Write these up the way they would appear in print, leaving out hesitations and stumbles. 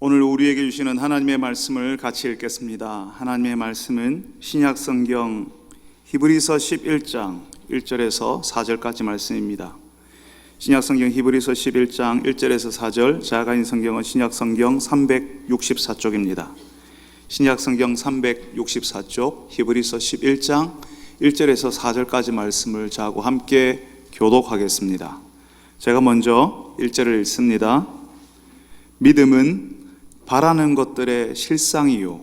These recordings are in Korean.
오늘 우리에게 주시는 하나님의 말씀을 같이 읽겠습니다. 하나님의 말씀은 신약성경 히브리서 11장 1절에서 4절까지 말씀입니다. 신약성경 히브리서 11장 1절에서 4절, 자가인 성경은 신약성경 364쪽입니다. 신약성경 364쪽 히브리서 11장 1절에서 4절까지 말씀을 저하고 함께 교독하겠습니다. 제가 먼저 1절을 읽습니다. 믿음은 바라는 것들의 실상이요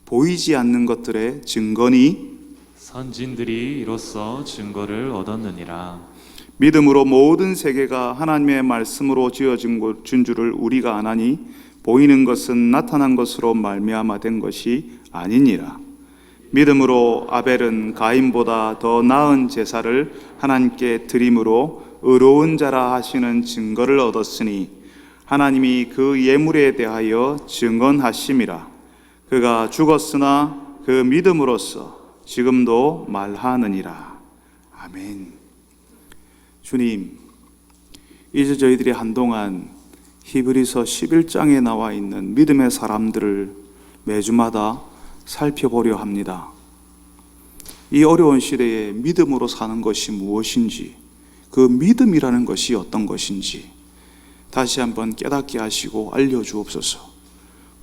보이지 않는 것들의 증거니 선진들이 이로써 증거를 얻었느니라. 믿음으로 모든 세계가 하나님의 말씀으로 지어진 줄을 우리가 아나니 보이는 것은 나타난 것으로 말미암아 된 것이 아니니라. 믿음으로 아벨은 가인보다 더 나은 제사를 하나님께 드림으로 의로운 자라 하시는 증거를 얻었으니 하나님이 그 예물에 대하여 증언하심이라. 그가 죽었으나 그 믿음으로써 지금도 말하느니라. 아멘. 주님, 이제 저희들이 한동안 히브리서 11장에 나와 있는 믿음의 사람들을 매주마다 살펴보려 합니다. 이 어려운 시대에 믿음으로 사는 것이 무엇인지, 그 믿음이라는 것이 어떤 것인지 다시 한번 깨닫게 하시고 알려주옵소서.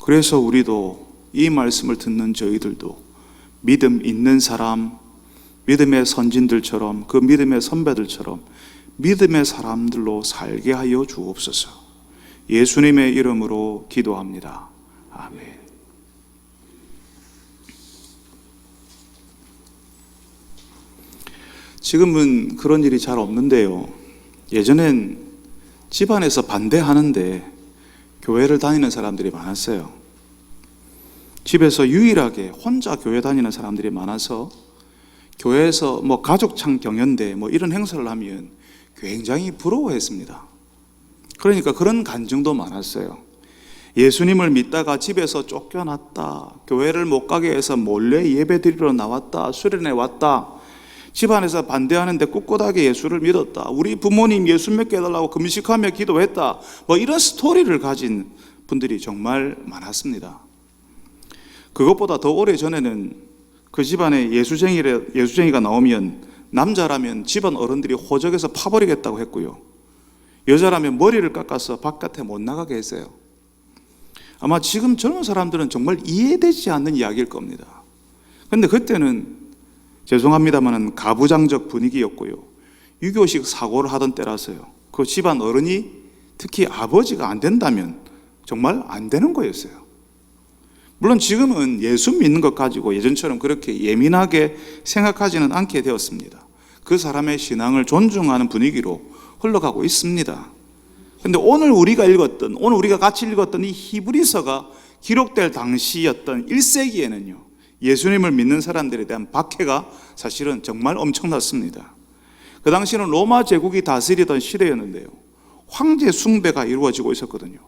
그래서 우리도 이 말씀을 듣는 저희들도 믿음 있는 사람, 믿음의 선진들처럼, 그 믿음의 선배들처럼 믿음의 사람들로 살게 하여 주옵소서. 예수님의 이름으로 기도합니다. 아멘. 지금은 그런 일이 잘 없는데요, 예전엔 집안에서 반대하는데 교회를 다니는 사람들이 많았어요. 집에서 유일하게 혼자 교회 다니는 사람들이 많아서 교회에서 가족창 경연대 이런 행사를 하면 굉장히 부러워했습니다. 그러니까 그런 간증도 많았어요. 예수님을 믿다가 집에서 쫓겨났다, 교회를 못 가게 해서 몰래 예배 드리러 나왔다, 수련회 왔다, 집안에서 반대하는데 꿋꿋하게 예수를 믿었다, 우리 부모님 예수 믿게 해달라고 금식하며 기도했다, 이런 스토리를 가진 분들이 정말 많았습니다. 그것보다 더 오래전에는 그 집안에 예수쟁이가 나오면 남자라면 집안 어른들이 호적에서 파버리겠다고 했고요, 여자라면 머리를 깎아서 바깥에 못 나가게 했어요. 아마 지금 젊은 사람들은 정말 이해되지 않는 이야기일 겁니다. 그런데 그때는 죄송합니다만 가부장적 분위기였고요, 유교식 사고를 하던 때라서요, 그 집안 어른이 특히 아버지가 안 된다면 정말 안 되는 거였어요. 물론 지금은 예수 믿는 것 가지고 예전처럼 그렇게 예민하게 생각하지는 않게 되었습니다. 그 사람의 신앙을 존중하는 분위기로 흘러가고 있습니다. 그런데 오늘 우리가 같이 읽었던 이 히브리서가 기록될 당시였던 1세기에는요 예수님을 믿는 사람들에 대한 박해가 사실은 정말 엄청났습니다. 그 당시는 로마 제국이 다스리던 시대였는데요, 황제 숭배가 이루어지고 있었거든요.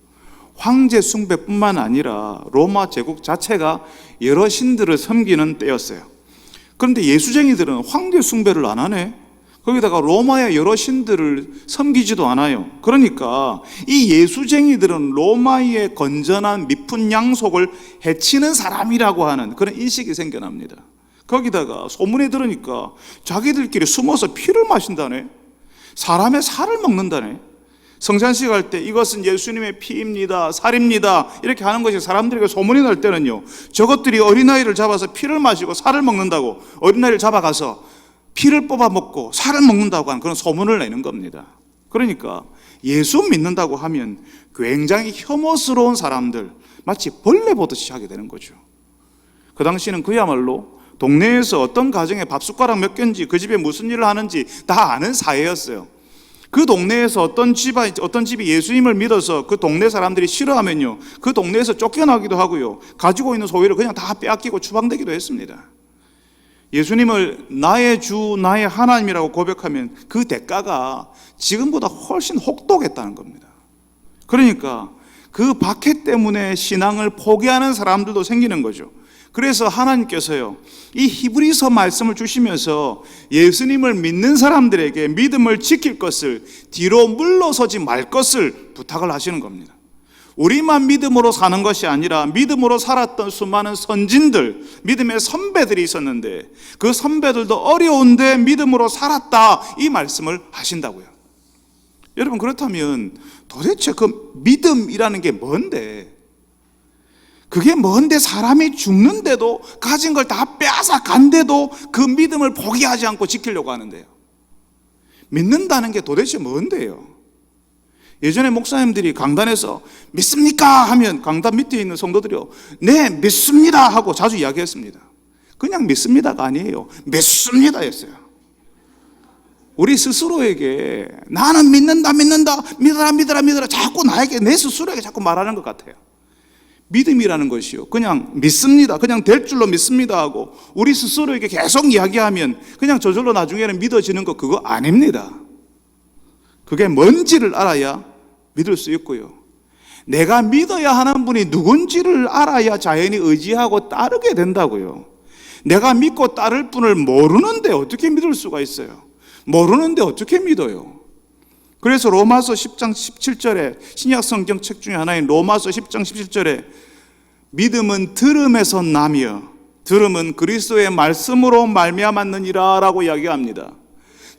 황제 숭배뿐만 아니라 로마 제국 자체가 여러 신들을 섬기는 때였어요. 그런데 예수쟁이들은 황제 숭배를 안 하네, 거기다가 로마의 여러 신들을 섬기지도 않아요. 그러니까 이 예수쟁이들은 로마의 건전한 미푼 양속을 해치는 사람이라고 하는 그런 인식이 생겨납니다. 거기다가 소문에 들으니까 자기들끼리 숨어서 피를 마신다네, 사람의 살을 먹는다네. 성찬식 할 때 이것은 예수님의 피입니다, 살입니다 이렇게 하는 것이 사람들에게 소문이 날 때는요, 저것들이 어린아이를 잡아서 피를 마시고 살을 먹는다고, 어린아이를 잡아가서 피를 뽑아 먹고 살을 먹는다고 하는 그런 소문을 내는 겁니다. 그러니까 예수 믿는다고 하면 굉장히 혐오스러운 사람들, 마치 벌레 보듯이 하게 되는 거죠. 그 당시는 그야말로 동네에서 어떤 가정에 밥숟가락 몇 개인지, 그 집에 무슨 일을 하는지 다 아는 사회였어요. 그 동네에서 어떤 집이 예수님을 믿어서 그 동네 사람들이 싫어하면요, 그 동네에서 쫓겨나기도 하고요, 가지고 있는 소유를 그냥 다 빼앗기고 추방되기도 했습니다. 예수님을 나의 주, 나의 하나님이라고 고백하면 그 대가가 지금보다 훨씬 혹독했다는 겁니다. 그러니까 그 박해 때문에 신앙을 포기하는 사람들도 생기는 거죠. 그래서 하나님께서요, 이 히브리서 말씀을 주시면서 예수님을 믿는 사람들에게 믿음을 지킬 것을, 뒤로 물러서지 말 것을 부탁을 하시는 겁니다. 우리만 믿음으로 사는 것이 아니라 믿음으로 살았던 수많은 선진들, 믿음의 선배들이 있었는데 그 선배들도 어려운데 믿음으로 살았다, 이 말씀을 하신다고요. 여러분, 그렇다면 도대체 그 믿음이라는 게 뭔데? 그게 뭔데 사람이 죽는데도, 가진 걸 다 빼앗아 간데도 그 믿음을 포기하지 않고 지키려고 하는데요. 믿는다는 게 도대체 뭔데요? 예전에 목사님들이 강단에서 믿습니까? 하면 강단 밑에 있는 성도들이요, 네 믿습니다 하고 자주 이야기했습니다. 그냥 믿습니다가 아니에요, 믿습니다 였어요. 우리 스스로에게 나는 믿는다 믿어라 자꾸 나에게, 내 스스로에게 자꾸 말하는 것 같아요. 믿음이라는 것이요, 그냥 믿습니다, 그냥 될 줄로 믿습니다 하고 우리 스스로에게 계속 이야기하면 그냥 저절로 나중에는 믿어지는 거, 그거 아닙니다. 그게 뭔지를 알아야 믿을 수 있고요, 내가 믿어야 하는 분이 누군지를 알아야 자연히 의지하고 따르게 된다고요. 내가 믿고 따를 분을 모르는데 어떻게 믿을 수가 있어요? 모르는데 어떻게 믿어요? 그래서 로마서 10장 17절에, 신약 성경 책 중에 하나인 로마서 10장 17절에 믿음은 들음에서 나며 들음은 그리스도의 말씀으로 말미암았느니라 라고 이야기합니다.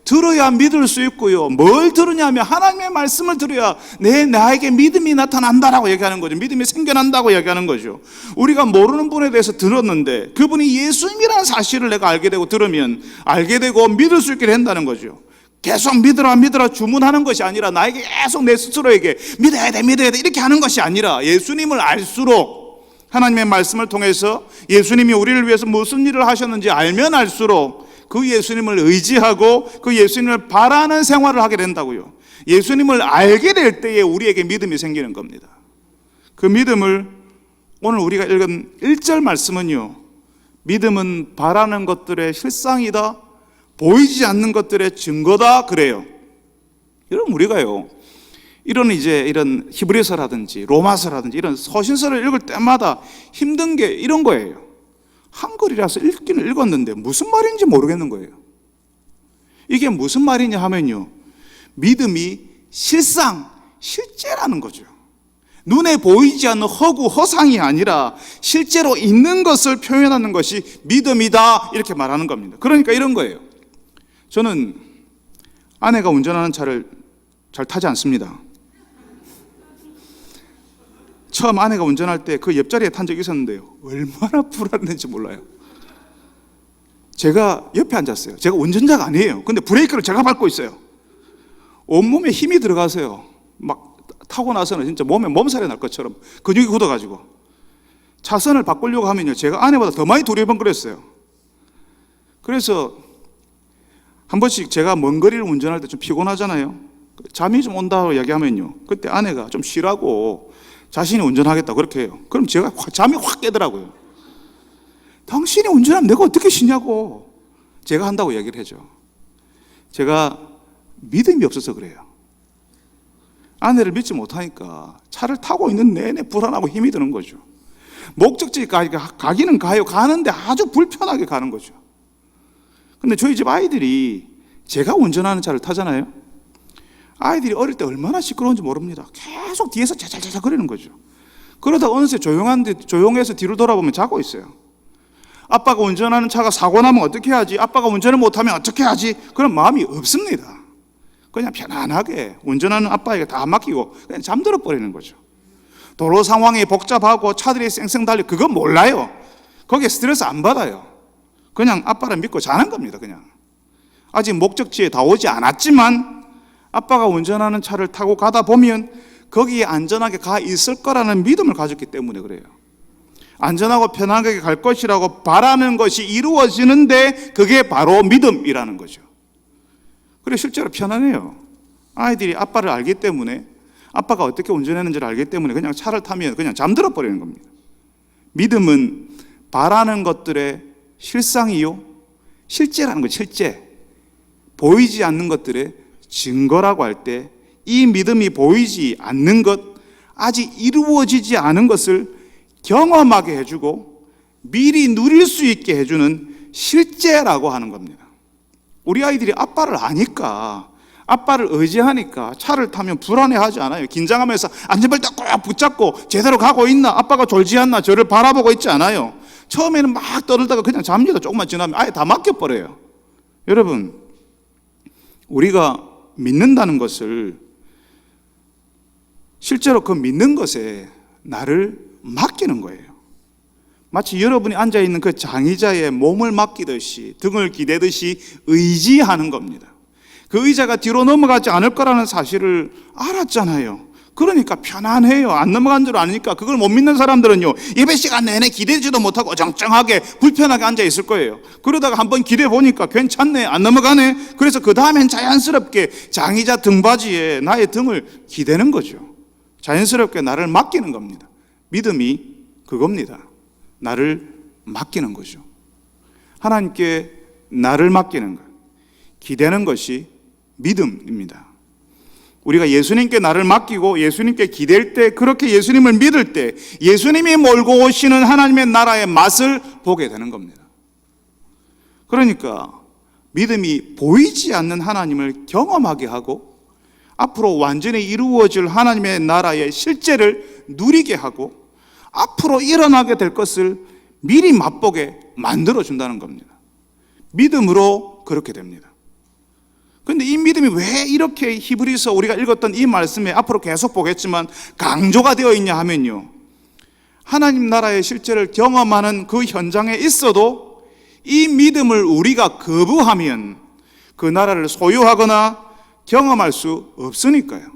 들어야 믿을 수 있고요, 뭘 들으냐면 하나님의 말씀을 들어야 나에게 믿음이 나타난다라고 얘기하는 거죠. 믿음이 생겨난다고 얘기하는 거죠. 우리가 모르는 분에 대해서 들었는데 그분이 예수님이라는 사실을 내가 알게 되고 들으면 알게 되고 믿을 수 있게 된다는 거죠. 계속 믿어라 주문하는 것이 아니라 나에게 계속 내 스스로에게 믿어야 돼 이렇게 하는 것이 아니라, 예수님을 알수록, 하나님의 말씀을 통해서 예수님이 우리를 위해서 무슨 일을 하셨는지 알면 알수록 그 예수님을 의지하고 그 예수님을 바라는 생활을 하게 된다고요. 예수님을 알게 될 때에 우리에게 믿음이 생기는 겁니다. 그 믿음을 오늘 우리가 읽은 1절 말씀은요, 믿음은 바라는 것들의 실상이다, 보이지 않는 것들의 증거다, 그래요. 여러분, 우리가요, 이런 히브리서라든지 로마서라든지 이런 서신서를 읽을 때마다 힘든 게 이런 거예요. 한글이라서 읽기는 읽었는데 무슨 말인지 모르겠는 거예요. 이게 무슨 말이냐 하면요, 믿음이 실제라는 거죠. 눈에 보이지 않는 허구, 허상이 아니라 실제로 있는 것을 표현하는 것이 믿음이다, 이렇게 말하는 겁니다. 그러니까 이런 거예요. 저는 아내가 운전하는 차를 잘 타지 않습니다. 처음 아내가 운전할 때 그 옆자리에 탄 적이 있었는데요, 얼마나 불안했는지 몰라요. 제가 옆에 앉았어요. 제가 운전자가 아니에요. 근데 브레이크를 제가 밟고 있어요. 온몸에 힘이 들어가서요, 막 타고 나서는 진짜 몸에 몸살이 날 것처럼 근육이 굳어가지고 차선을 바꾸려고 하면요, 제가 아내보다 더 많이 두리번거렸어요. 그래서 한 번씩 제가 먼 거리를 운전할 때 좀 피곤하잖아요. 잠이 좀 온다고 이야기하면요, 그때 아내가 좀 쉬라고 자신이 운전하겠다 그렇게 해요. 그럼 제가 잠이 확 깨더라고요. 당신이 운전하면 내가 어떻게 쉬냐고. 제가 한다고 이야기를 해죠. 제가 믿음이 없어서 그래요. 아내를 믿지 못하니까 차를 타고 있는 내내 불안하고 힘이 드는 거죠. 목적지까지 가기는 가요. 가는데 아주 불편하게 가는 거죠. 근데 저희 집 아이들이 제가 운전하는 차를 타잖아요. 아이들이 어릴 때 얼마나 시끄러운지 모릅니다. 계속 뒤에서 자자자자 거리는 거죠. 그러다 어느새 조용해서 뒤로 돌아보면 자고 있어요. 아빠가 운전하는 차가 사고 나면 어떻게 하지? 아빠가 운전을 못하면 어떻게 하지? 그런 마음이 없습니다. 그냥 편안하게 운전하는 아빠에게 다 맡기고 그냥 잠들어 버리는 거죠. 도로 상황이 복잡하고 차들이 쌩쌩 달려, 그건 몰라요. 거기에 스트레스 안 받아요. 그냥 아빠를 믿고 자는 겁니다. 그냥 아직 목적지에 다 오지 않았지만 아빠가 운전하는 차를 타고 가다 보면 거기에 안전하게 가 있을 거라는 믿음을 가졌기 때문에 그래요. 안전하고 편하게 갈 것이라고 바라는 것이 이루어지는데 그게 바로 믿음이라는 거죠. 그래 실제로 편안해요. 아이들이 아빠를 알기 때문에, 아빠가 어떻게 운전했는지를 알기 때문에 그냥 차를 타면 그냥 잠들어 버리는 겁니다. 믿음은 바라는 것들의 실상이요, 실제라는 거죠. 실제. 보이지 않는 것들의 증거라고 할 때 이 믿음이 보이지 않는 것, 아직 이루어지지 않은 것을 경험하게 해주고 미리 누릴 수 있게 해주는 실제라고 하는 겁니다. 우리 아이들이 아빠를 아니까 아빠를 의지하니까 차를 타면 불안해하지 않아요. 긴장하면서 안전벨트 꼭 붙잡고 제대로 가고 있나, 아빠가 졸지 않나 저를 바라보고 있지 않아요. 처음에는 막 떠들다가 그냥 잠니다. 조금만 지나면 아예 다 맡겨버려요. 여러분, 우리가 믿는다는 것을 실제로 그 믿는 것에 나를 맡기는 거예요. 마치 여러분이 앉아있는 그 장의자의 몸을 맡기듯이, 등을 기대듯이 의지하는 겁니다. 그 의자가 뒤로 넘어가지 않을 거라는 사실을 알았잖아요. 그러니까 편안해요. 안 넘어간 줄 아니까. 그걸 못 믿는 사람들은요, 예배 시간 내내 기대지도 못하고 어정쩡하게 불편하게 앉아 있을 거예요. 그러다가 한번 기대 보니까 괜찮네, 안 넘어가네. 그래서 그 다음엔 자연스럽게 장의자 등받이에 나의 등을 기대는 거죠. 자연스럽게 나를 맡기는 겁니다. 믿음이 그겁니다. 나를 맡기는 거죠. 하나님께 나를 맡기는 것, 기대는 것이 믿음입니다. 우리가 예수님께 나를 맡기고 예수님께 기댈 때, 그렇게 예수님을 믿을 때 예수님이 몰고 오시는 하나님의 나라의 맛을 보게 되는 겁니다. 그러니까 믿음이 보이지 않는 하나님을 경험하게 하고 앞으로 완전히 이루어질 하나님의 나라의 실제를 누리게 하고 앞으로 일어나게 될 것을 미리 맛보게 만들어준다는 겁니다. 믿음으로 그렇게 됩니다. 그런데 이 믿음이 왜 이렇게 히브리서 우리가 읽었던 이 말씀에 앞으로 계속 보겠지만 강조가 되어 있냐 하면요, 하나님 나라의 실제를 경험하는 그 현장에 있어도 이 믿음을 우리가 거부하면 그 나라를 소유하거나 경험할 수 없으니까요.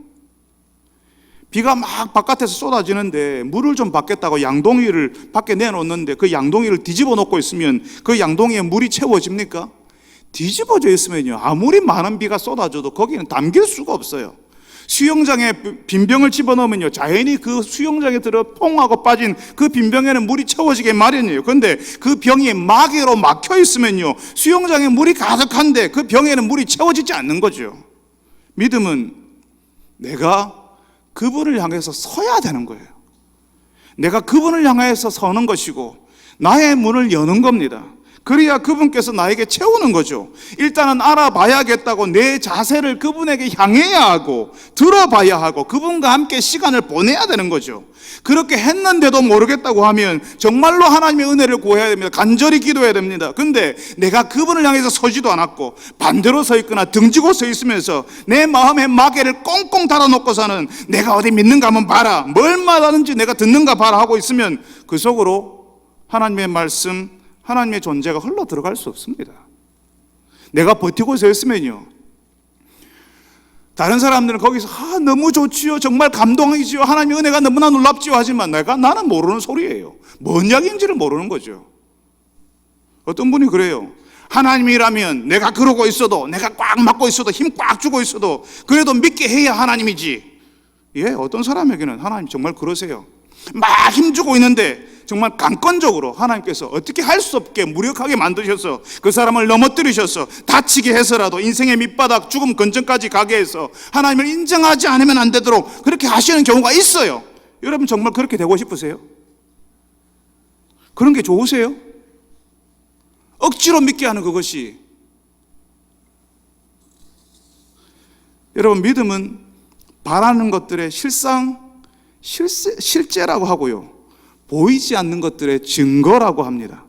비가 막 바깥에서 쏟아지는데 물을 좀 받겠다고 양동이를 밖에 내놓는데 그 양동이를 뒤집어 놓고 있으면 그 양동이에 물이 채워집니까? 뒤집어져 있으면요, 아무리 많은 비가 쏟아져도 거기는 담길 수가 없어요. 수영장에 빈병을 집어넣으면요, 자연히 그 수영장에 들어 퐁하고 빠진 그 빈병에는 물이 채워지게 마련이에요. 그런데 그 병이 마개로 막혀 있으면요, 수영장에 물이 가득한데 그 병에는 물이 채워지지 않는 거죠. 믿음은 내가 그분을 향해서 서야 되는 거예요. 내가 그분을 향해서 서는 것이고 나의 문을 여는 겁니다. 그래야 그분께서 나에게 채우는 거죠. 일단은 알아봐야겠다고 내 자세를 그분에게 향해야 하고 들어봐야 하고 그분과 함께 시간을 보내야 되는 거죠. 그렇게 했는데도 모르겠다고 하면 정말로 하나님의 은혜를 구해야 됩니다. 간절히 기도해야 됩니다. 근데 내가 그분을 향해서 서지도 않았고 반대로 서 있거나 등지고 서 있으면서 내 마음의 마개를 꽁꽁 달아놓고서는 내가 어디 믿는가 한번 봐라, 뭘 말하는지 내가 듣는가 봐라 하고 있으면 그 속으로 하나님의 말씀, 하나님의 존재가 흘러 들어갈 수 없습니다. 내가 버티고 서 있으면요, 다른 사람들은 거기서 너무 좋지요, 정말 감동이지요, 하나님의 은혜가 너무나 놀랍지요 하지만 나는 모르는 소리예요. 뭔 이야기인지를 모르는 거죠. 어떤 분이 그래요. 하나님이라면 내가 그러고 있어도, 내가 꽉 막고 있어도, 힘 꽉 주고 있어도 그래도 믿게 해야 하나님이지. 예, 어떤 사람에게는 하나님 정말 그러세요. 막 힘주고 있는데 정말 강권적으로 하나님께서 어떻게 할 수 없게 무력하게 만드셔서 그 사람을 넘어뜨리셔서 다치게 해서라도 인생의 밑바닥 죽음 근처까지 가게 해서 하나님을 인정하지 않으면 안 되도록 그렇게 하시는 경우가 있어요. 여러분 정말 그렇게 되고 싶으세요? 그런 게 좋으세요? 억지로 믿게 하는 그것이. 여러분, 믿음은 바라는 것들의 실제라고 하고요, 보이지 않는 것들의 증거라고 합니다.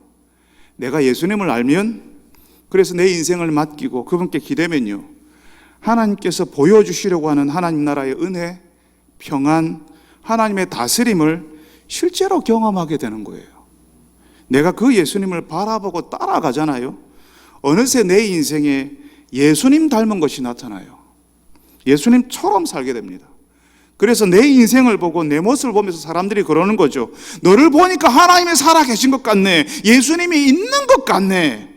내가 예수님을 알면, 그래서 내 인생을 맡기고 그분께 기대면요, 하나님께서 보여주시려고 하는 하나님 나라의 은혜, 평안, 하나님의 다스림을 실제로 경험하게 되는 거예요. 내가 그 예수님을 바라보고 따라가잖아요. 어느새 내 인생에 예수님 닮은 것이 나타나요. 예수님처럼 살게 됩니다. 그래서 내 인생을 보고 내 모습을 보면서 사람들이 그러는 거죠. 너를 보니까 하나님이 살아계신 것 같네, 예수님이 있는 것 같네.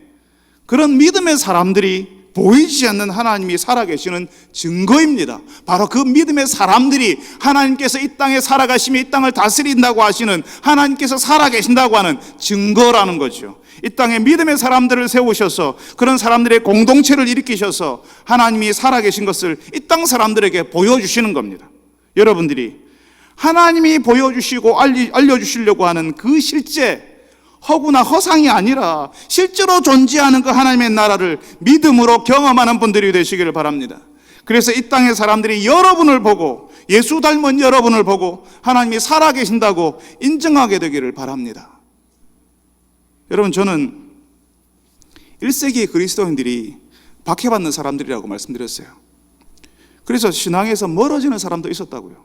그런 믿음의 사람들이 보이지 않는 하나님이 살아계시는 증거입니다. 바로 그 믿음의 사람들이 하나님께서 이 땅에 살아가시며 이 땅을 다스린다고 하시는, 하나님께서 살아계신다고 하는 증거라는 거죠. 이 땅에 믿음의 사람들을 세우셔서 그런 사람들의 공동체를 일으키셔서 하나님이 살아계신 것을 이 땅 사람들에게 보여주시는 겁니다. 여러분들이 하나님이 보여주시고 알려주시려고 하는 그 실제, 허구나 허상이 아니라 실제로 존재하는 그 하나님의 나라를 믿음으로 경험하는 분들이 되시기를 바랍니다. 그래서 이 땅의 사람들이 여러분을 보고, 예수 닮은 여러분을 보고 하나님이 살아계신다고 인정하게 되기를 바랍니다. 여러분, 저는 1세기 그리스도인들이 박해받는 사람들이라고 말씀드렸어요. 그래서 신앙에서 멀어지는 사람도 있었다고요.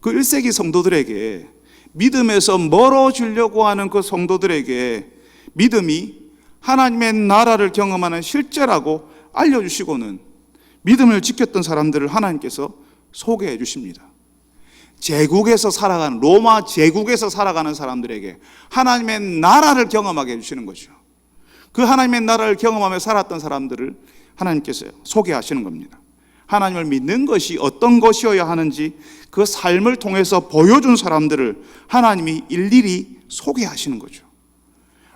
그 1세기 성도들에게, 믿음에서 멀어지려고 하는 그 성도들에게 믿음이 하나님의 나라를 경험하는 실제라고 알려주시고는 믿음을 지켰던 사람들을 하나님께서 소개해 주십니다. 제국에서 살아가는, 로마 제국에서 살아가는 사람들에게 하나님의 나라를 경험하게 해주시는 거죠. 그 하나님의 나라를 경험하며 살았던 사람들을 하나님께서 소개하시는 겁니다. 하나님을 믿는 것이 어떤 것이어야 하는지 그 삶을 통해서 보여준 사람들을 하나님이 일일이 소개하시는 거죠.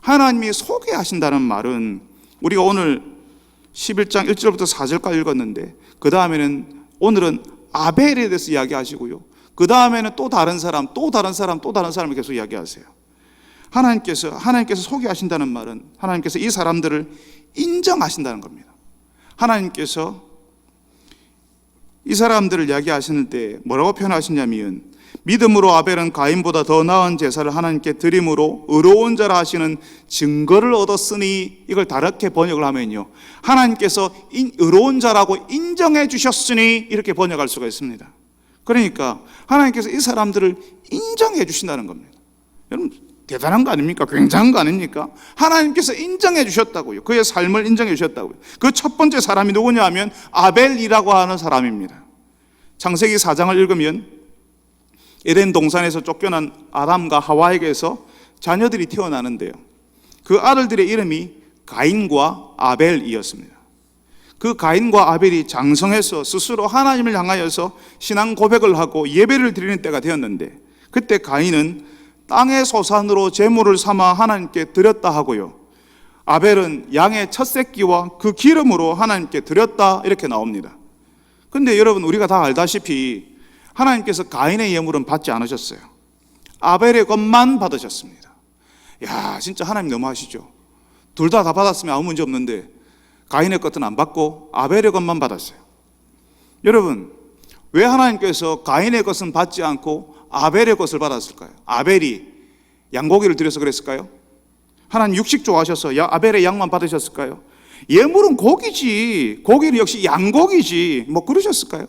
하나님이 소개하신다는 말은, 우리가 오늘 11장 1절부터 4절까지 읽었는데, 그 다음에는 오늘은 아벨에 대해서 이야기하시고요, 그 다음에는 또 다른 사람, 또 다른 사람, 또 다른 사람을 계속 이야기하세요. 하나님께서 소개하신다는 말은 하나님께서 이 사람들을 인정하신다는 겁니다. 하나님께서 이 사람들을 이야기하시는 때 뭐라고 표현하시냐면, 믿음으로 아벨은 가인보다 더 나은 제사를 하나님께 드림으로 의로운 자라 하시는 증거를 얻었으니, 이걸 다르게 번역을 하면요, 하나님께서 의로운 자라고 인정해 주셨으니, 이렇게 번역할 수가 있습니다. 그러니까 하나님께서 이 사람들을 인정해 주신다는 겁니다. 여러분, 대단한 거 아닙니까? 굉장한 거 아닙니까? 하나님께서 인정해 주셨다고요. 그의 삶을 인정해 주셨다고요. 그 첫 번째 사람이 누구냐 하면 아벨이라고 하는 사람입니다. 창세기 4장을 읽으면 에덴 동산에서 쫓겨난 아담과 하와에게서 자녀들이 태어나는데요, 그 아들들의 이름이 가인과 아벨이었습니다. 그 가인과 아벨이 장성해서 스스로 하나님을 향하여서 신앙 고백을 하고 예배를 드리는 때가 되었는데, 그때 가인은 땅의 소산으로 제물을 삼아 하나님께 드렸다 하고요, 아벨은 양의 첫 새끼와 그 기름으로 하나님께 드렸다, 이렇게 나옵니다. 근데 여러분, 우리가 다 알다시피 하나님께서 가인의 예물은 받지 않으셨어요. 아벨의 것만 받으셨습니다. 야, 진짜 하나님 너무하시죠. 둘 다 받았으면 아무 문제 없는데 가인의 것은 안 받고 아벨의 것만 받았어요. 여러분, 왜 하나님께서 가인의 것은 받지 않고 아벨의 것을 받았을까요? 아벨이 양고기를 드려서 그랬을까요? 하나님 육식 좋아하셔서 아벨의 양만 받으셨을까요? 예물은 고기지, 고기는 역시 양고기지, 뭐 그러셨을까요?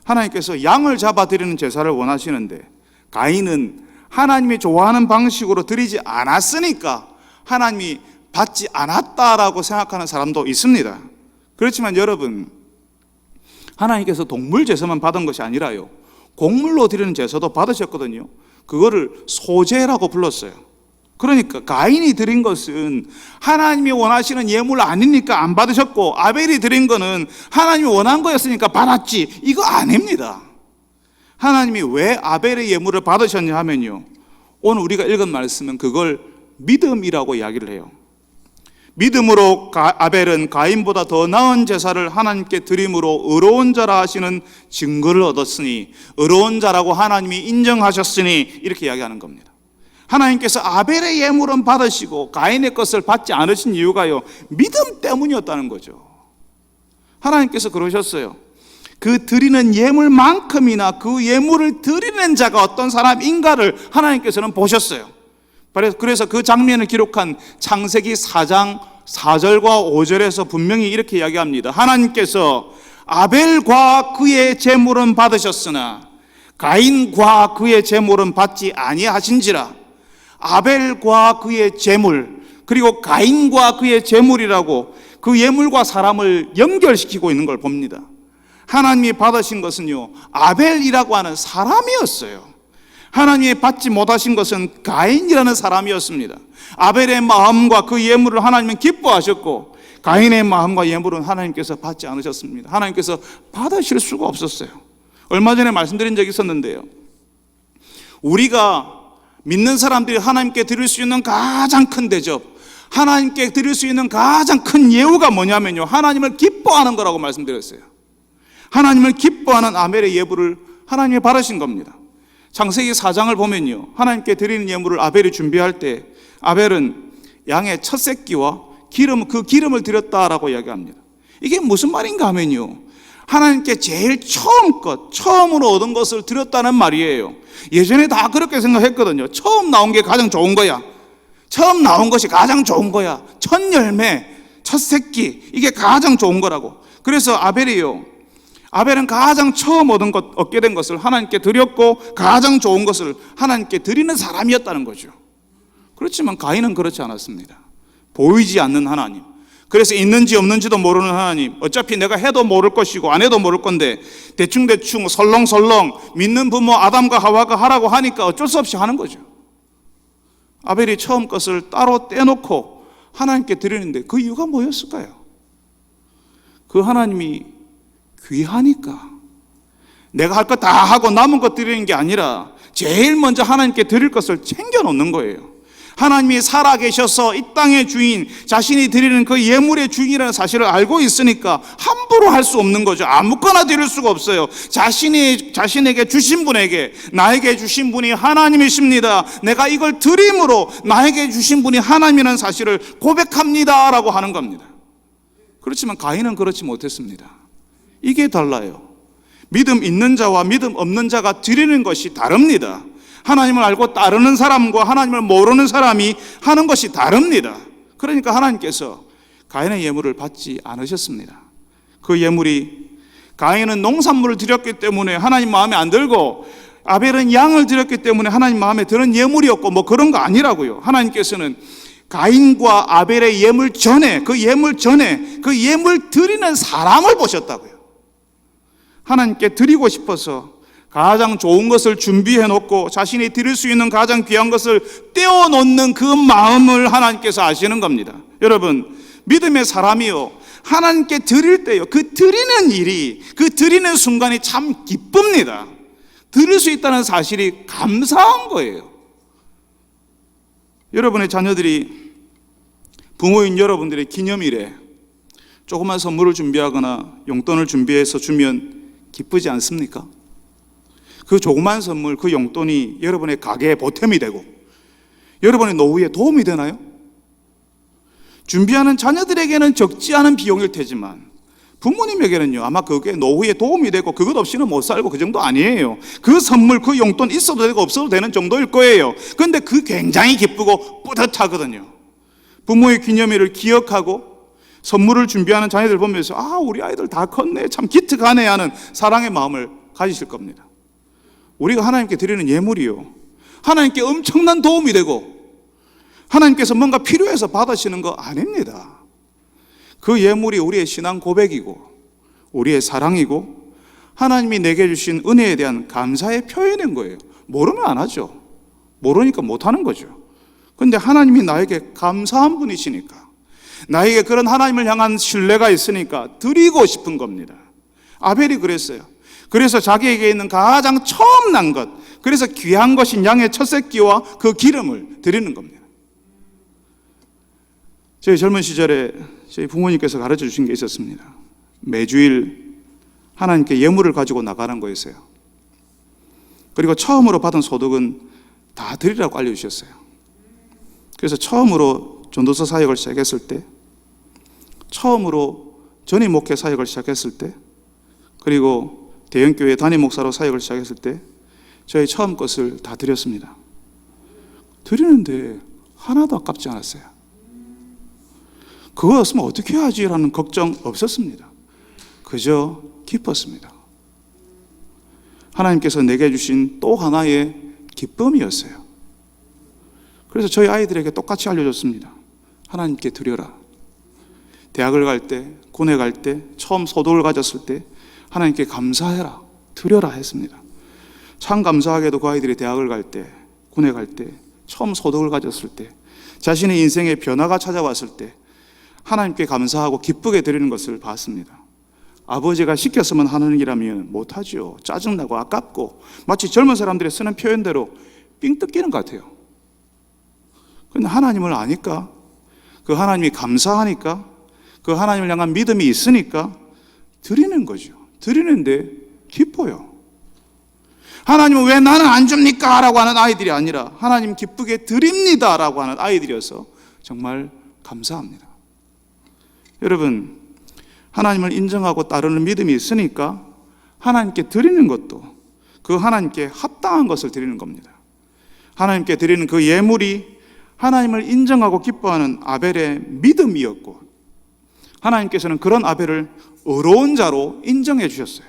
하나님께서 양을 잡아드리는 제사를 원하시는데, 가인은 하나님이 좋아하는 방식으로 드리지 않았으니까 하나님이 받지 않았다라고 생각하는 사람도 있습니다. 그렇지만 여러분, 하나님께서 동물 제사만 받은 것이 아니라요, 곡물로 드리는 제사도 받으셨거든요. 그거를 소제라고 불렀어요. 그러니까 가인이 드린 것은 하나님이 원하시는 예물 아니니까 안 받으셨고, 아벨이 드린 거는 하나님이 원한 거였으니까 받았지, 이거 아닙니다. 하나님이 왜 아벨의 예물을 받으셨냐 하면요, 오늘 우리가 읽은 말씀은 그걸 믿음이라고 이야기를 해요. 믿음으로 아벨은 가인보다 더 나은 제사를 하나님께 드림으로 의로운 자라 하시는 증거를 얻었으니, 의로운 자라고 하나님이 인정하셨으니, 이렇게 이야기하는 겁니다. 하나님께서 아벨의 예물은 받으시고 가인의 것을 받지 않으신 이유가요, 믿음 때문이었다는 거죠. 하나님께서 그러셨어요. 그 드리는 예물만큼이나 그 예물을 드리는 자가 어떤 사람인가를 하나님께서는 보셨어요. 그래서 그 장면을 기록한 창세기 4장 4절과 5절에서 분명히 이렇게 이야기합니다. 하나님께서 아벨과 그의 제물은 받으셨으나 가인과 그의 제물은 받지 아니하신지라. 아벨과 그의 제물, 그리고 가인과 그의 제물이라고 그 예물과 사람을 연결시키고 있는 걸 봅니다. 하나님이 받으신 것은요, 아벨이라고 하는 사람이었어요. 하나님이 받지 못하신 것은 가인이라는 사람이었습니다. 아벨의 마음과 그 예물을 하나님은 기뻐하셨고, 가인의 마음과 예물은 하나님께서 받지 않으셨습니다. 하나님께서 받으실 수가 없었어요. 얼마 전에 말씀드린 적이 있었는데요, 우리가 믿는 사람들이 하나님께 드릴 수 있는 가장 큰 대접, 하나님께 드릴 수 있는 가장 큰 예우가 뭐냐면요, 하나님을 기뻐하는 거라고 말씀드렸어요. 하나님을 기뻐하는 아벨의 예물을 하나님이 받으신 겁니다. 창세기 4장을 보면요, 하나님께 드리는 예물을 아벨이 준비할 때 아벨은 양의 첫 새끼와 그 기름을 드렸다라고 이야기합니다. 이게 무슨 말인가 하면요, 하나님께 제일 처음으로 얻은 것을 드렸다는 말이에요. 예전에 다 그렇게 생각했거든요. 처음 나온 게 가장 좋은 거야. 처음 나온 것이 가장 좋은 거야. 첫 열매, 첫 새끼, 이게 가장 좋은 거라고. 그래서 아벨은 가장 처음 얻게 된 것을 하나님께 드렸고, 가장 좋은 것을 하나님께 드리는 사람이었다는 거죠. 그렇지만 가인은 그렇지 않았습니다. 보이지 않는 하나님, 그래서 있는지 없는지도 모르는 하나님, 어차피 내가 해도 모를 것이고 안 해도 모를 건데 대충 설렁설렁 믿는 부모 아담과 하와가 하라고 하니까 어쩔 수 없이 하는 거죠. 아벨이 처음 것을 따로 떼놓고 하나님께 드리는데 그 이유가 뭐였을까요? 그 하나님이 귀하니까, 내가 할 것 다 하고 남은 것 드리는 게 아니라 제일 먼저 하나님께 드릴 것을 챙겨놓는 거예요. 하나님이 살아계셔서 이 땅의 주인, 자신이 드리는 그 예물의 주인이라는 사실을 알고 있으니까 함부로 할 수 없는 거죠. 아무거나 드릴 수가 없어요. 자신에게 주신 분에게, 나에게 주신 분이 하나님이십니다, 내가 이걸 드림으로 나에게 주신 분이 하나님이라는 사실을 고백합니다 라고 하는 겁니다. 그렇지만 가인은 그렇지 못했습니다. 이게 달라요. 믿음 있는 자와 믿음 없는 자가 드리는 것이 다릅니다. 하나님을 알고 따르는 사람과 하나님을 모르는 사람이 하는 것이 다릅니다. 그러니까 하나님께서 가인의 예물을 받지 않으셨습니다. 그 예물이, 가인은 농산물을 드렸기 때문에 하나님 마음에 안 들고, 아벨은 양을 드렸기 때문에 하나님 마음에 드는 예물이었고 뭐 그런 거 아니라고요. 하나님께서는 가인과 아벨의 예물 전에 그 예물 드리는 사람을 보셨다고요. 하나님께 드리고 싶어서 가장 좋은 것을 준비해 놓고 자신이 드릴 수 있는 가장 귀한 것을 떼어 놓는 그 마음을 하나님께서 아시는 겁니다. 여러분, 믿음의 사람이요, 하나님께 드릴 때요, 그 드리는 일이, 그 드리는 순간이 참 기쁩니다. 드릴 수 있다는 사실이 감사한 거예요. 여러분의 자녀들이, 부모인 여러분들의 기념일에 조그만 선물을 준비하거나 용돈을 준비해서 주면 기쁘지 않습니까? 그 조그만 선물, 그 용돈이 여러분의 가게에 보탬이 되고 여러분의 노후에 도움이 되나요? 준비하는 자녀들에게는 적지 않은 비용일 테지만 부모님에게는요, 아마 그게 노후에 도움이 되고 그것 없이는 못 살고 그 정도 아니에요. 그 선물, 그 용돈 있어도 되고 없어도 되는 정도일 거예요. 그런데 그 굉장히 기쁘고 뿌듯하거든요. 부모의 기념일을 기억하고 선물을 준비하는 자녀들 보면서 우리 아이들 다 컸네, 참 기특하네 하는 사랑의 마음을 가지실 겁니다. 우리가 하나님께 드리는 예물이요, 하나님께 엄청난 도움이 되고 하나님께서 뭔가 필요해서 받으시는 거 아닙니다. 그 예물이 우리의 신앙 고백이고 우리의 사랑이고 하나님이 내게 주신 은혜에 대한 감사의 표현인 거예요. 모르면 안 하죠. 모르니까 못 하는 거죠. 그런데 하나님이 나에게 감사한 분이시니까, 나에게 그런 하나님을 향한 신뢰가 있으니까 드리고 싶은 겁니다. 아벨이 그랬어요. 그래서 자기에게 있는 가장 처음 난 것, 그래서 귀한 것인 양의 첫 새끼와 그 기름을 드리는 겁니다. 저희 젊은 시절에 저희 부모님께서 가르쳐 주신 게 있었습니다. 매주일 하나님께 예물을 가지고 나가는 거였어요. 그리고 처음으로 받은 소득은 다 드리라고 알려주셨어요. 그래서 처음으로 전도서 사역을 시작했을 때, 처음으로 전임 목회 사역을 시작했을 때, 그리고 대형교회 담임 목사로 사역을 시작했을 때 저희 처음 것을 다 드렸습니다. 드리는데 하나도 아깝지 않았어요. 그거 없으면 어떻게 하지라는 걱정 없었습니다. 그저 기뻤습니다. 하나님께서 내게 주신 또 하나의 기쁨이었어요. 그래서 저희 아이들에게 똑같이 알려줬습니다. 하나님께 드려라. 대학을 갈 때, 군에 갈 때, 처음 소득을 가졌을 때 하나님께 감사해라, 드려라 했습니다. 참 감사하게도 그 아이들이 대학을 갈 때, 군에 갈 때, 처음 소득을 가졌을 때, 자신의 인생에 변화가 찾아왔을 때 하나님께 감사하고 기쁘게 드리는 것을 봤습니다. 아버지가 시켰으면 하는 일이라면 못하죠. 짜증나고 아깝고 마치 젊은 사람들이 쓰는 표현대로 삥 뜯기는 것 같아요. 그런데 하나님을 아니까, 그 하나님이 감사하니까, 그 하나님을 향한 믿음이 있으니까 드리는 거죠. 드리는데 기뻐요. 하나님은 왜 나는 안 줍니까? 라고 하는 아이들이 아니라 하나님 기쁘게 드립니다 라고 하는 아이들이어서 정말 감사합니다. 여러분, 하나님을 인정하고 따르는 믿음이 있으니까 하나님께 드리는 것도 그 하나님께 합당한 것을 드리는 겁니다. 하나님께 드리는 그 예물이 하나님을 인정하고 기뻐하는 아벨의 믿음이었고, 하나님께서는 그런 아벨을 의로운 자로 인정해 주셨어요.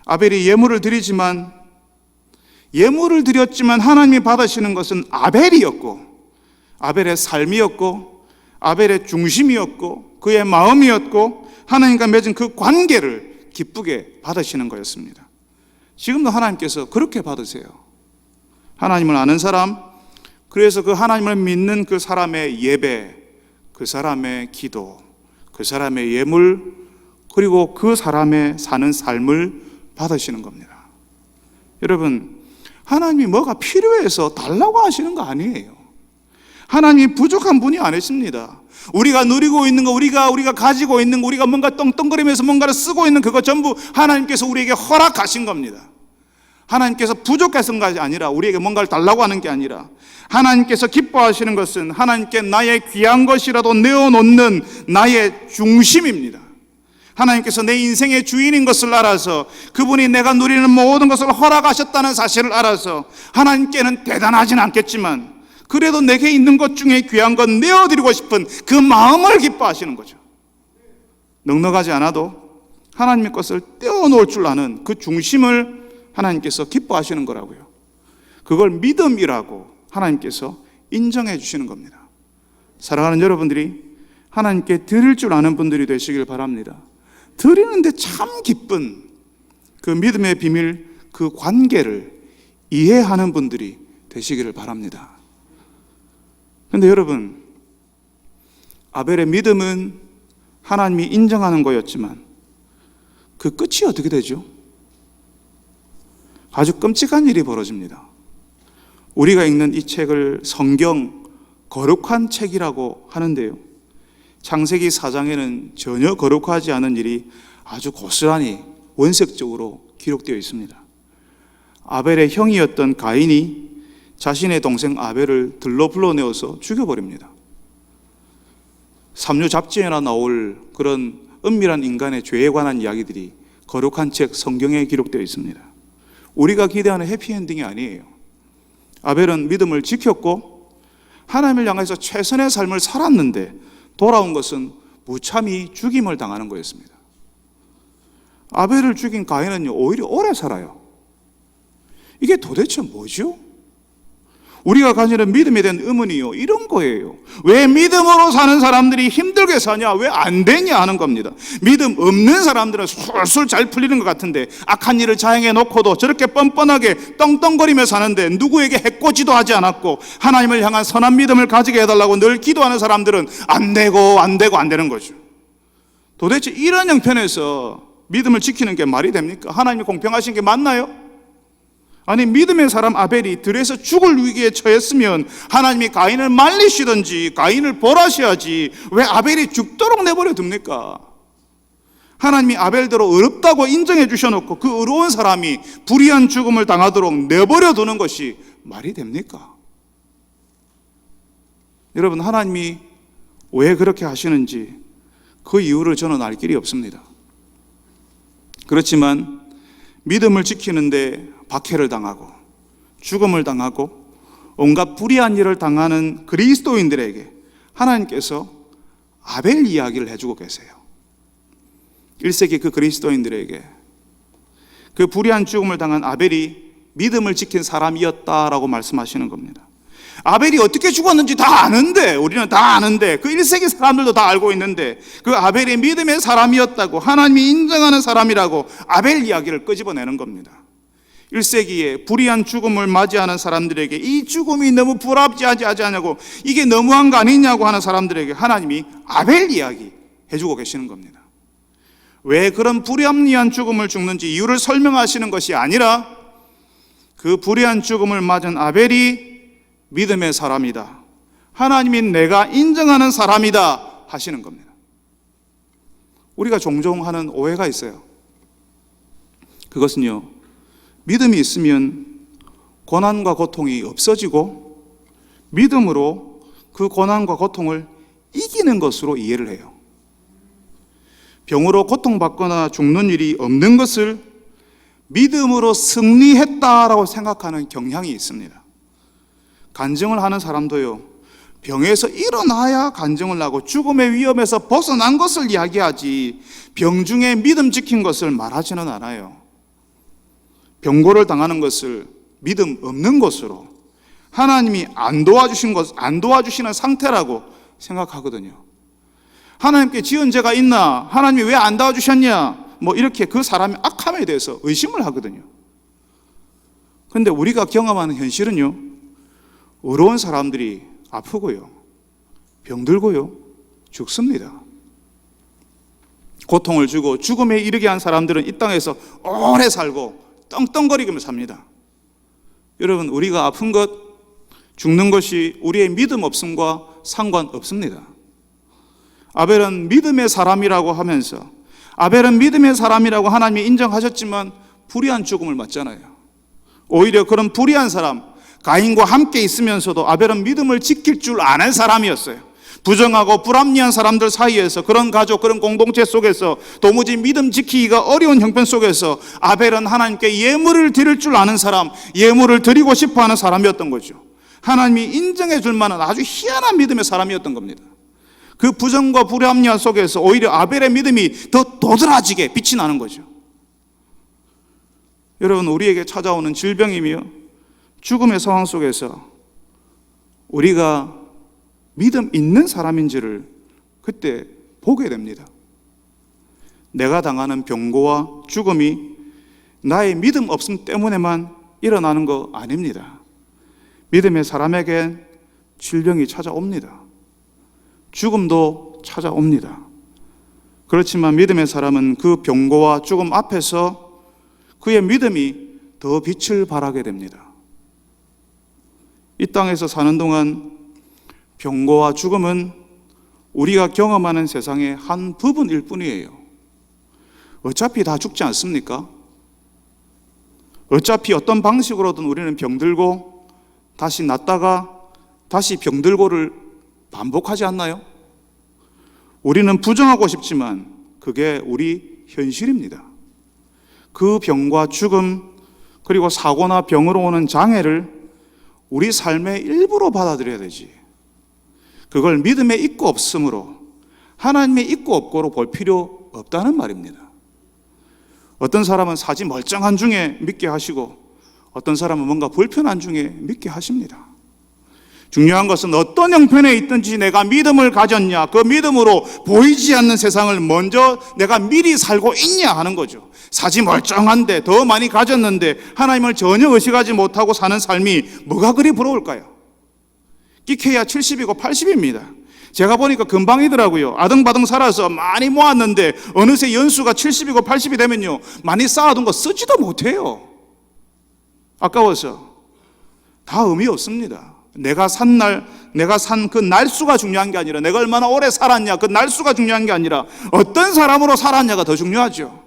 아벨이 예물을 드렸지만 하나님이 받으시는 것은 아벨이었고, 아벨의 삶이었고, 아벨의 중심이었고, 그의 마음이었고, 하나님과 맺은 그 관계를 기쁘게 받으시는 거였습니다. 지금도 하나님께서 그렇게 받으세요. 하나님을 아는 사람, 그래서 그 하나님을 믿는 그 사람의 예배, 그 사람의 기도, 그 사람의 예물, 그리고 그 사람의 사는 삶을 받으시는 겁니다. 여러분, 하나님이 뭐가 필요해서 달라고 하시는 거 아니에요. 하나님이 부족한 분이 아니십니다. 우리가 누리고 있는 거, 우리가 가지고 있는 거, 우리가 뭔가 떵떵거리면서 뭔가를 쓰고 있는 그거 전부 하나님께서 우리에게 허락하신 겁니다. 하나님께서 부족해서가 아니라, 우리에게 뭔가를 달라고 하는 게 아니라, 하나님께서 기뻐하시는 것은 하나님께 나의 귀한 것이라도 내어놓는 나의 중심입니다. 하나님께서 내 인생의 주인인 것을 알아서, 그분이 내가 누리는 모든 것을 허락하셨다는 사실을 알아서, 하나님께는 대단하진 않겠지만 그래도 내게 있는 것 중에 귀한 것 내어드리고 싶은 그 마음을 기뻐하시는 거죠. 넉넉하지 않아도 하나님의 것을 떼어놓을 줄 아는 그 중심을 하나님께서 기뻐하시는 거라고요. 그걸 믿음이라고 하나님께서 인정해 주시는 겁니다. 사랑하는 여러분들이 하나님께 드릴 줄 아는 분들이 되시길 바랍니다. 드리는데 참 기쁜 그 믿음의 비밀, 그 관계를 이해하는 분들이 되시기를 바랍니다. 그런데 여러분, 아벨의 믿음은 하나님이 인정하는 거였지만 그 끝이 어떻게 되죠? 아주 끔찍한 일이 벌어집니다. 우리가 읽는 이 책을 성경 거룩한 책이라고 하는데요, 창세기 4장에는 전혀 거룩하지 않은 일이 아주 고스란히 원색적으로 기록되어 있습니다. 아벨의 형이었던 가인이 자신의 동생 아벨을 들러 불러내어서 죽여버립니다. 삼류잡지에나 나올 그런 은밀한 인간의 죄에 관한 이야기들이 거룩한 책 성경에 기록되어 있습니다. 우리가 기대하는 해피엔딩이 아니에요. 아벨은 믿음을 지켰고 하나님을 향해서 최선의 삶을 살았는데 돌아온 것은 무참히 죽임을 당하는 거였습니다. 아벨을 죽인 가인은요, 오히려 오래 살아요. 이게 도대체 뭐죠? 우리가 가지는 믿음에 대한 의문이요, 이런 거예요. 왜 믿음으로 사는 사람들이 힘들게 사냐, 왜 안 되냐 하는 겁니다. 믿음 없는 사람들은 술술 잘 풀리는 것 같은데, 악한 일을 자행해 놓고도 저렇게 뻔뻔하게 떵떵거리며 사는데 누구에게 해코지도 하지 않았고 하나님을 향한 선한 믿음을 가지게 해달라고 늘 기도하는 사람들은 안 되는 거죠. 도대체 이런 형편에서 믿음을 지키는 게 말이 됩니까? 하나님이 공평하신 게 맞나요? 아니, 믿음의 사람 아벨이 들에서 죽을 위기에 처했으면 하나님이 가인을 말리시든지 가인을 벌하셔야지 왜 아벨이 죽도록 내버려 둡니까? 하나님이 아벨대로 의롭다고 인정해 주셔놓고 그 의로운 사람이 불의한 죽음을 당하도록 내버려 두는 것이 말이 됩니까? 여러분, 하나님이 왜 그렇게 하시는지 그 이유를 저는 알 길이 없습니다. 그렇지만 믿음을 지키는데 박해를 당하고 죽음을 당하고 온갖 불의한 일을 당하는 그리스도인들에게 하나님께서 아벨 이야기를 해주고 계세요. 1세기 그 그리스도인들에게 그 불의한 죽음을 당한 아벨이 믿음을 지킨 사람이었다라고 말씀하시는 겁니다. 아벨이 어떻게 죽었는지 다 아는데, 우리는 다 아는데, 그 1세기 사람들도 다 알고 있는데 그 아벨이 믿음의 사람이었다고, 하나님이 인정하는 사람이라고 아벨 이야기를 끄집어내는 겁니다. 1세기에 불의한 죽음을 맞이하는 사람들에게 이 죽음이 너무 불합리하지 않냐고, 이게 너무한 거 아니냐고 하는 사람들에게 하나님이 아벨 이야기 해주고 계시는 겁니다. 왜 그런 불합리한 죽음을 죽는지 이유를 설명하시는 것이 아니라 그 불의한 죽음을 맞은 아벨이 믿음의 사람이다, 하나님이 내가 인정하는 사람이다 하시는 겁니다. 우리가 종종 하는 오해가 있어요. 그것은요, 믿음이 있으면 고난과 고통이 없어지고 믿음으로 그 고난과 고통을 이기는 것으로 이해를 해요. 병으로 고통받거나 죽는 일이 없는 것을 믿음으로 승리했다라고 생각하는 경향이 있습니다. 간증을 하는 사람도요, 병에서 일어나야 간증을 하고 죽음의 위험에서 벗어난 것을 이야기하지 병 중에 믿음 지킨 것을 말하지는 않아요. 병고를 당하는 것을 믿음 없는 것으로, 하나님이 안 도와주시는 상태라고 생각하거든요. 하나님께 지은 죄가 있나? 하나님이 왜 안 도와주셨냐? 이렇게 그 사람의 악함에 대해서 의심을 하거든요. 그런데 우리가 경험하는 현실은요, 어려운 사람들이 아프고요, 병들고요, 죽습니다. 고통을 주고 죽음에 이르게 한 사람들은 이 땅에서 오래 살고 떵떵거리며 삽니다. 여러분, 우리가 아픈 것, 죽는 것이 우리의 믿음 없음과 상관없습니다. 아벨은 믿음의 사람이라고 하면서, 아벨은 믿음의 사람이라고 하나님이 인정하셨지만 불의한 죽음을 맞잖아요. 오히려 그런 불의한 사람, 가인과 함께 있으면서도 아벨은 믿음을 지킬 줄 아는 사람이었어요. 부정하고 불합리한 사람들 사이에서, 그런 가족, 그런 공동체 속에서 도무지 믿음 지키기가 어려운 형편 속에서 아벨은 하나님께 예물을 드릴 줄 아는 사람, 예물을 드리고 싶어하는 사람이었던 거죠. 하나님이 인정해 줄 만한 아주 희한한 믿음의 사람이었던 겁니다. 그 부정과 불합리한 속에서 오히려 아벨의 믿음이 더 도드라지게 빛이 나는 거죠. 여러분, 우리에게 찾아오는 질병이며 죽음의 상황 속에서 우리가 믿음 있는 사람인지를 그때 보게 됩니다. 내가 당하는 병고와 죽음이 나의 믿음 없음 때문에만 일어나는 거 아닙니다. 믿음의 사람에겐 질병이 찾아옵니다. 죽음도 찾아옵니다. 그렇지만 믿음의 사람은 그 병고와 죽음 앞에서 그의 믿음이 더 빛을 발하게 됩니다. 이 땅에서 사는 동안 병고와 죽음은 우리가 경험하는 세상의 한 부분일 뿐이에요. 어차피 다 죽지 않습니까? 어차피 어떤 방식으로든 우리는 병들고 다시 낫다가 다시 병들고를 반복하지 않나요? 우리는 부정하고 싶지만 그게 우리 현실입니다. 그 병과 죽음, 그리고 사고나 병으로 오는 장애를 우리 삶의 일부로 받아들여야 되지, 그걸 믿음의 있고 없음으로, 하나님의 있고 없고로 볼 필요 없다는 말입니다. 어떤 사람은 사지 멀쩡한 중에 믿게 하시고 어떤 사람은 뭔가 불편한 중에 믿게 하십니다. 중요한 것은 어떤 형편에 있든지 내가 믿음을 가졌냐, 그 믿음으로 보이지 않는 세상을 먼저 내가 미리 살고 있냐 하는 거죠. 사지 멀쩡한데, 더 많이 가졌는데 하나님을 전혀 의식하지 못하고 사는 삶이 뭐가 그리 부러울까요? 끼케야 70이고 80입니다. 제가 보니까 금방이더라고요. 아등바등 살아서 많이 모았는데 어느새 연수가 70이고 80이 되면요, 많이 쌓아둔 거 쓰지도 못해요. 아까워서. 다 의미 없습니다. 내가 산 그 날수가 중요한 게 아니라, 내가 얼마나 오래 살았냐, 그 날수가 중요한 게 아니라 어떤 사람으로 살았냐가 더 중요하죠.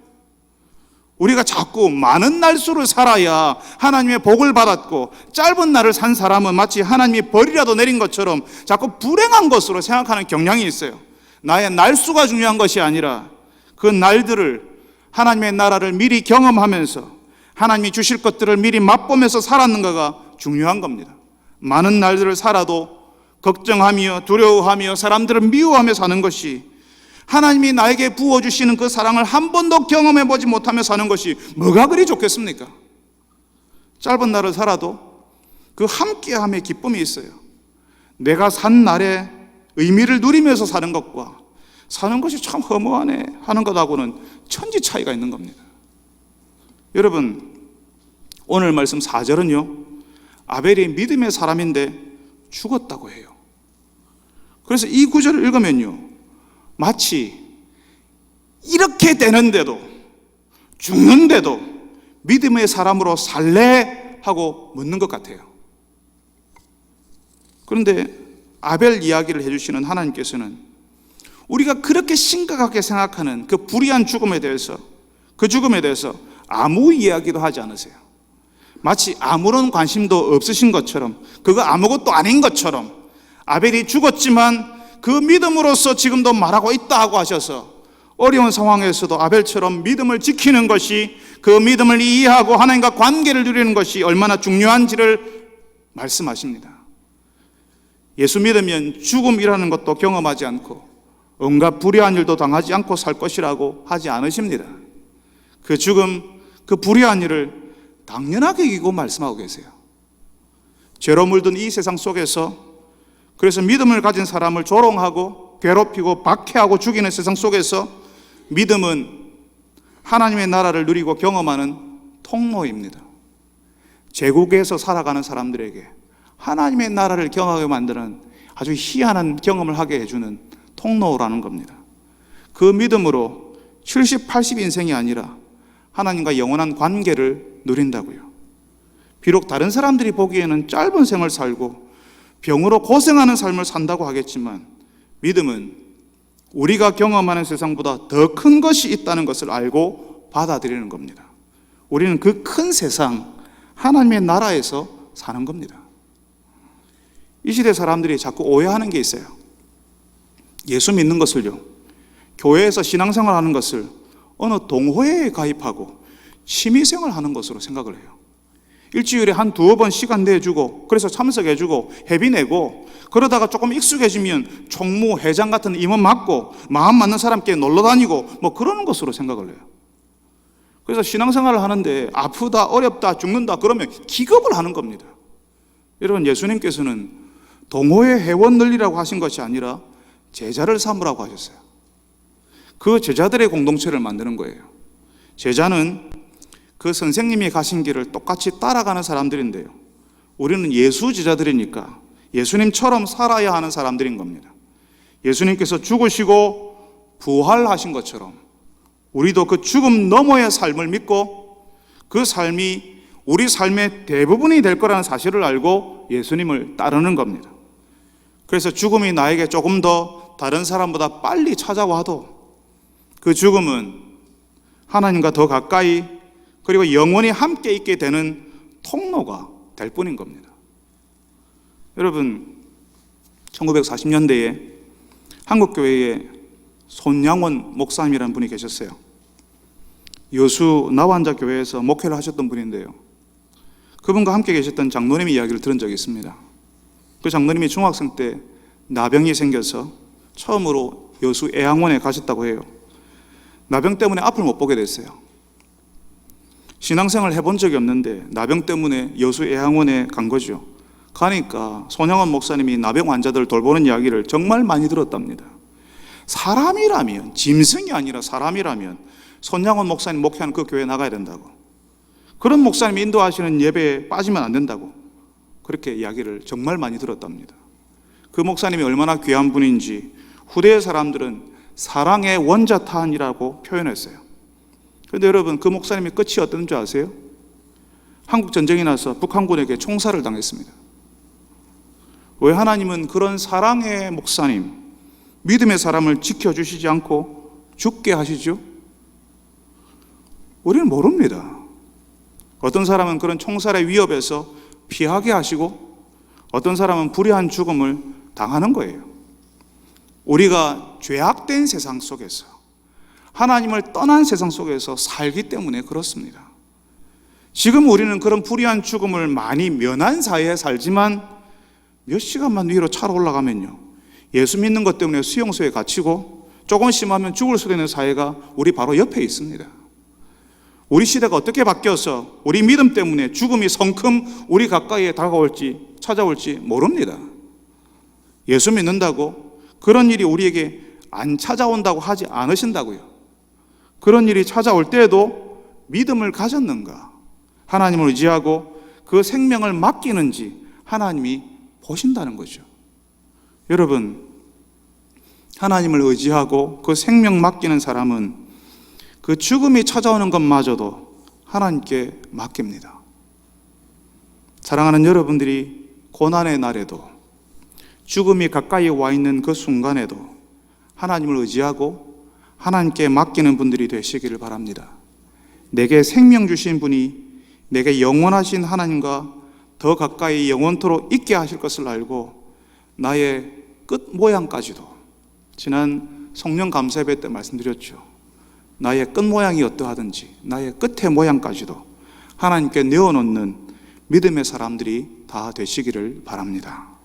우리가 자꾸 많은 날수를 살아야 하나님의 복을 받았고, 짧은 날을 산 사람은 마치 하나님이 벌이라도 내린 것처럼 자꾸 불행한 것으로 생각하는 경향이 있어요. 나의 날수가 중요한 것이 아니라 그 날들을, 하나님의 나라를 미리 경험하면서 하나님이 주실 것들을 미리 맛보면서 살았는가가 중요한 겁니다. 많은 날들을 살아도 걱정하며 두려워하며 사람들을 미워하며 사는 것이, 하나님이 나에게 부어주시는 그 사랑을 한 번도 경험해보지 못하며 사는 것이 뭐가 그리 좋겠습니까? 짧은 날을 살아도 그 함께함의 기쁨이 있어요. 내가 산 날에 의미를 누리면서 사는 것과 사는 것이 참 허무하네 하는 것하고는 천지 차이가 있는 겁니다. 여러분, 오늘 말씀 4절은요, 아벨이 믿음의 사람인데 죽었다고 해요. 그래서 이 구절을 읽으면요, 마치 이렇게 되는데도, 죽는데도 믿음의 사람으로 살래? 하고 묻는 것 같아요. 그런데 아벨 이야기를 해주시는 하나님께서는 우리가 그렇게 심각하게 생각하는 그 불의한 죽음에 대해서, 그 죽음에 대해서 아무 이야기도 하지 않으세요. 마치 아무런 관심도 없으신 것처럼, 그거 아무것도 아닌 것처럼, 아벨이 죽었지만 그 믿음으로서 지금도 말하고 있다 하고 하셔서 어려운 상황에서도 아벨처럼 믿음을 지키는 것이, 그 믿음을 이해하고 하나님과 관계를 누리는 것이 얼마나 중요한지를 말씀하십니다. 예수 믿으면 죽음이라는 것도 경험하지 않고 온갖 불의한 일도 당하지 않고 살 것이라고 하지 않으십니다. 그 죽음, 그 불의한 일을 당연하게 이기고 말씀하고 계세요. 죄로 물든 이 세상 속에서, 그래서 믿음을 가진 사람을 조롱하고 괴롭히고 박해하고 죽이는 세상 속에서 믿음은 하나님의 나라를 누리고 경험하는 통로입니다. 제국에서 살아가는 사람들에게 하나님의 나라를 경험하게 만드는 아주 희한한 경험을 하게 해주는 통로라는 겁니다. 그 믿음으로 70, 80인생이 아니라 하나님과 영원한 관계를 누린다고요. 비록 다른 사람들이 보기에는 짧은 생을 살고 병으로 고생하는 삶을 산다고 하겠지만, 믿음은 우리가 경험하는 세상보다 더 큰 것이 있다는 것을 알고 받아들이는 겁니다. 우리는 그 큰 세상, 하나님의 나라에서 사는 겁니다. 이 시대 사람들이 자꾸 오해하는 게 있어요. 예수 믿는 것을요, 교회에서 신앙생활 하는 것을 어느 동호회에 가입하고 취미생활 하는 것으로 생각을 해요. 일주일에 한 두어 번 시간 내주고, 그래서 참석해주고 회비 내고, 그러다가 조금 익숙해지면 총무, 회장 같은 임원 맡고 마음 맞는 사람께 놀러 다니고 뭐 그러는 것으로 생각을 해요. 그래서 신앙생활을 하는데 아프다, 어렵다, 죽는다 그러면 기겁을 하는 겁니다. 여러분, 예수님께서는 동호회 회원 늘리라고 하신 것이 아니라 제자를 삼으라고 하셨어요. 그 제자들의 공동체를 만드는 거예요. 제자는 그 선생님이 가신 길을 똑같이 따라가는 사람들인데요, 우리는 예수 제자들이니까 예수님처럼 살아야 하는 사람들인 겁니다. 예수님께서 죽으시고 부활하신 것처럼 우리도 그 죽음 너머의 삶을 믿고 그 삶이 우리 삶의 대부분이 될 거라는 사실을 알고 예수님을 따르는 겁니다. 그래서 죽음이 나에게 조금 더 다른 사람보다 빨리 찾아와도 그 죽음은 하나님과 더 가까이, 그리고 영원히 함께 있게 되는 통로가 될 뿐인 겁니다. 여러분, 1940년대에 한국교회에 손양원 목사님이라는 분이 계셨어요. 여수 나완자 교회에서 목회를 하셨던 분인데요, 그분과 함께 계셨던 장로님의 이야기를 들은 적이 있습니다. 그 장로님이 중학생 때 나병이 생겨서 처음으로 여수 애양원에 가셨다고 해요. 나병 때문에 앞을 못 보게 됐어요. 신앙생활을 해본 적이 없는데 나병 때문에 여수 애양원에 간 거죠. 가니까 손양원 목사님이 나병 환자들을 돌보는 이야기를 정말 많이 들었답니다. 사람이라면, 짐승이 아니라 사람이라면 손양원 목사님 목회하는 그 교회에 나가야 된다고, 그런 목사님이 인도하시는 예배에 빠지면 안 된다고, 그렇게 이야기를 정말 많이 들었답니다. 그 목사님이 얼마나 귀한 분인지 후대의 사람들은 사랑의 원자탄이라고 표현했어요. 그런데 여러분, 그 목사님의 끝이 어떤 줄 아세요? 한국 전쟁이 나서 북한군에게 총살을 당했습니다. 왜 하나님은 그런 사랑의 목사님, 믿음의 사람을 지켜주시지 않고 죽게 하시죠? 우리는 모릅니다. 어떤 사람은 그런 총살의 위협에서 피하게 하시고 어떤 사람은 불의한 죽음을 당하는 거예요. 우리가 죄악된 세상 속에서, 하나님을 떠난 세상 속에서 살기 때문에 그렇습니다. 지금 우리는 그런 불의한 죽음을 많이 면한 사회에 살지만 몇 시간만 위로 차로 올라가면요, 예수 믿는 것 때문에 수용소에 갇히고 조금 심하면 죽을 수도 있는 사회가 우리 바로 옆에 있습니다. 우리 시대가 어떻게 바뀌어서 우리 믿음 때문에 죽음이 성큼 우리 가까이에 다가올지 찾아올지 모릅니다. 예수 믿는다고 그런 일이 우리에게 안 찾아온다고 하지 않으신다고요. 그런 일이 찾아올 때에도 믿음을 가졌는가, 하나님을 의지하고 그 생명을 맡기는지 하나님이 보신다는 거죠. 여러분, 하나님을 의지하고 그 생명 맡기는 사람은 그 죽음이 찾아오는 것마저도 하나님께 맡깁니다. 사랑하는 여러분들이 고난의 날에도, 죽음이 가까이 와 있는 그 순간에도 하나님을 의지하고 하나님께 맡기는 분들이 되시기를 바랍니다. 내게 생명 주신 분이 내게 영원하신 하나님과 더 가까이 영원토록 있게 하실 것을 알고 나의 끝 모양까지도, 지난 성령 감사 예배 때 말씀드렸죠, 나의 끝 모양이 어떠하든지 나의 끝의 모양까지도 하나님께 내어놓는 믿음의 사람들이 다 되시기를 바랍니다.